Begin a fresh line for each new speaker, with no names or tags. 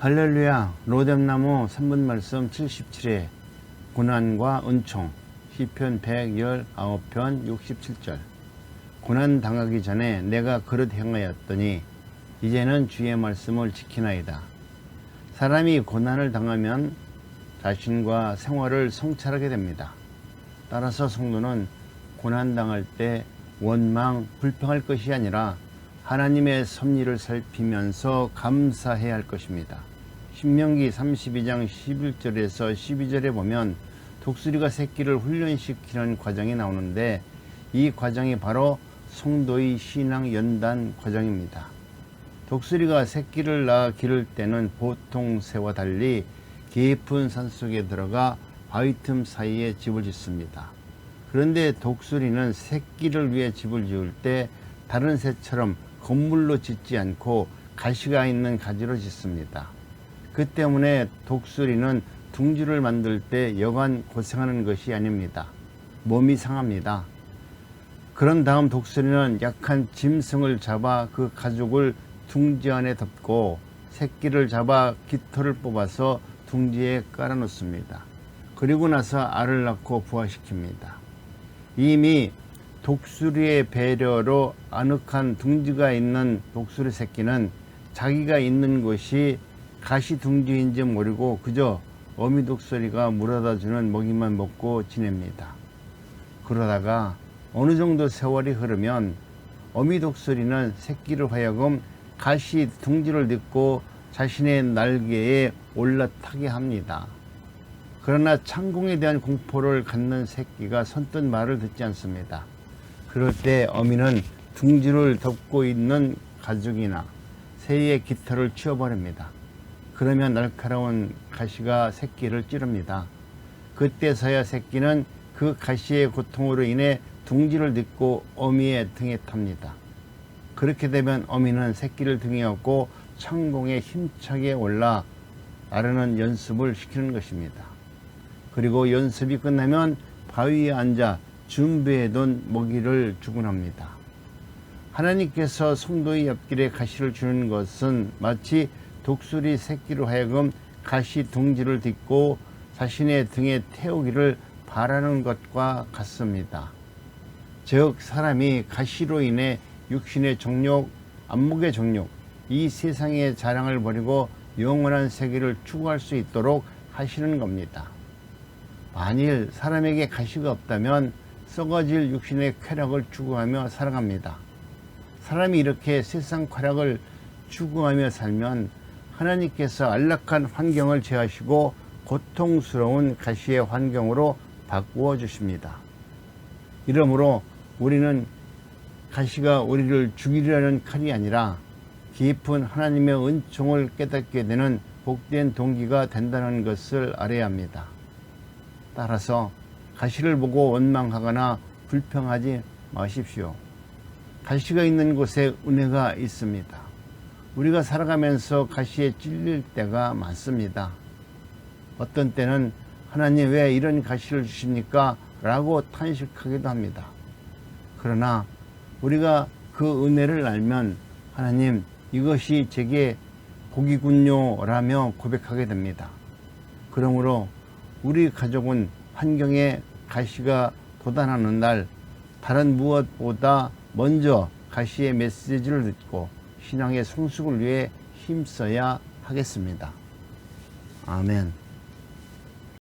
할렐루야. 로뎀나무 3분 말씀 77회 고난과 은총 시편 119편 67절. 고난 당하기 전에 내가 그릇 행하였더니 이제는 주의 말씀을 지키나이다. 사람이 고난을 당하면 자신과 생활을 성찰하게 됩니다. 따라서 성도는 고난 당할 때 원망, 불평할 것이 아니라 하나님의 섭리를 살피면서 감사해야 할 것입니다. 신명기 32장 11절에서 12절에 보면 독수리가 새끼를 훈련시키는 과정이 나오는데 이 과정이 바로 성도의 신앙 연단 과정입니다. 독수리가 새끼를 낳아 기를 때는 보통 새와 달리 깊은 산속에 들어가 바위 틈 사이에 집을 짓습니다. 그런데 독수리는 새끼를 위해 집을 지을 때 다른 새처럼 건물로 짓지 않고 가시가 있는 가지로 짓습니다. 그 때문에 독수리는 둥지를 만들 때 여간 고생하는 것이 아닙니다. 몸이 상합니다. 그런 다음 독수리는 약한 짐승을 잡아 그 가죽을 둥지 안에 덮고 새끼를 잡아 깃털을 뽑아서 둥지에 깔아놓습니다. 그리고 나서 알을 낳고 부화시킵니다. 이미 독수리의 배려로 아늑한 둥지가 있는 독수리 새끼는 자기가 있는 곳이 가시 둥지인지 모르고 그저 어미 독수리가 물어다 주는 먹이만 먹고 지냅니다. 그러다가 어느 정도 세월이 흐르면 어미 독수리는 새끼를 하여금 가시 둥지를 딛고 자신의 날개에 올라타게 합니다. 그러나 창공에 대한 공포를 갖는 새끼가 선뜻 말을 듣지 않습니다. 그럴 때 어미는 둥지를 덮고 있는 가죽이나 새의 깃털을 치워버립니다. 그러면 날카로운 가시가 새끼를 찌릅니다. 그때서야 새끼는 그 가시의 고통으로 인해 둥지를 딛고 어미의 등에 탑니다. 그렇게 되면 어미는 새끼를 등에 업고 창공에 힘차게 올라 나르는 연습을 시키는 것입니다. 그리고 연습이 끝나면 바위에 앉아 준비해둔 먹이를 주곤 합니다. 하나님께서 성도의 옆길에 가시를 주는 것은 마치 독수리 새끼로 하여금 가시 둥지를 딛고 자신의 등에 태우기를 바라는 것과 같습니다. 즉 사람이 가시로 인해 육신의 정욕, 안목의 정욕, 이 세상의 자랑을 버리고 영원한 세계를 추구할 수 있도록 하시는 겁니다. 만일 사람에게 가시가 없다면 썩어질 육신의 쾌락을 추구하며 살아갑니다. 사람이 이렇게 세상 쾌락을 추구하며 살면 하나님께서 안락한 환경을 제하시고 고통스러운 가시의 환경으로 바꾸어 주십니다. 이러므로 우리는 가시가 우리를 죽이려는 칼이 아니라 깊은 하나님의 은총을 깨닫게 되는 복된 동기가 된다는 것을 알아야 합니다. 따라서 가시를 보고 원망하거나 불평하지 마십시오. 가시가 있는 곳에 은혜가 있습니다. 우리가 살아가면서 가시에 찔릴 때가 많습니다. 어떤 때는 하나님 왜 이런 가시를 주십니까? 라고 탄식하기도 합니다. 그러나 우리가 그 은혜를 알면 하나님 이것이 제게 복이군요 라며 고백하게 됩니다. 그러므로 우리 가족은 환경에 가시가 돋아나는 날 다른 무엇보다 먼저 가시의 메시지를 듣고 신앙의 성숙을 위해 힘써야 하겠습니다. 아멘.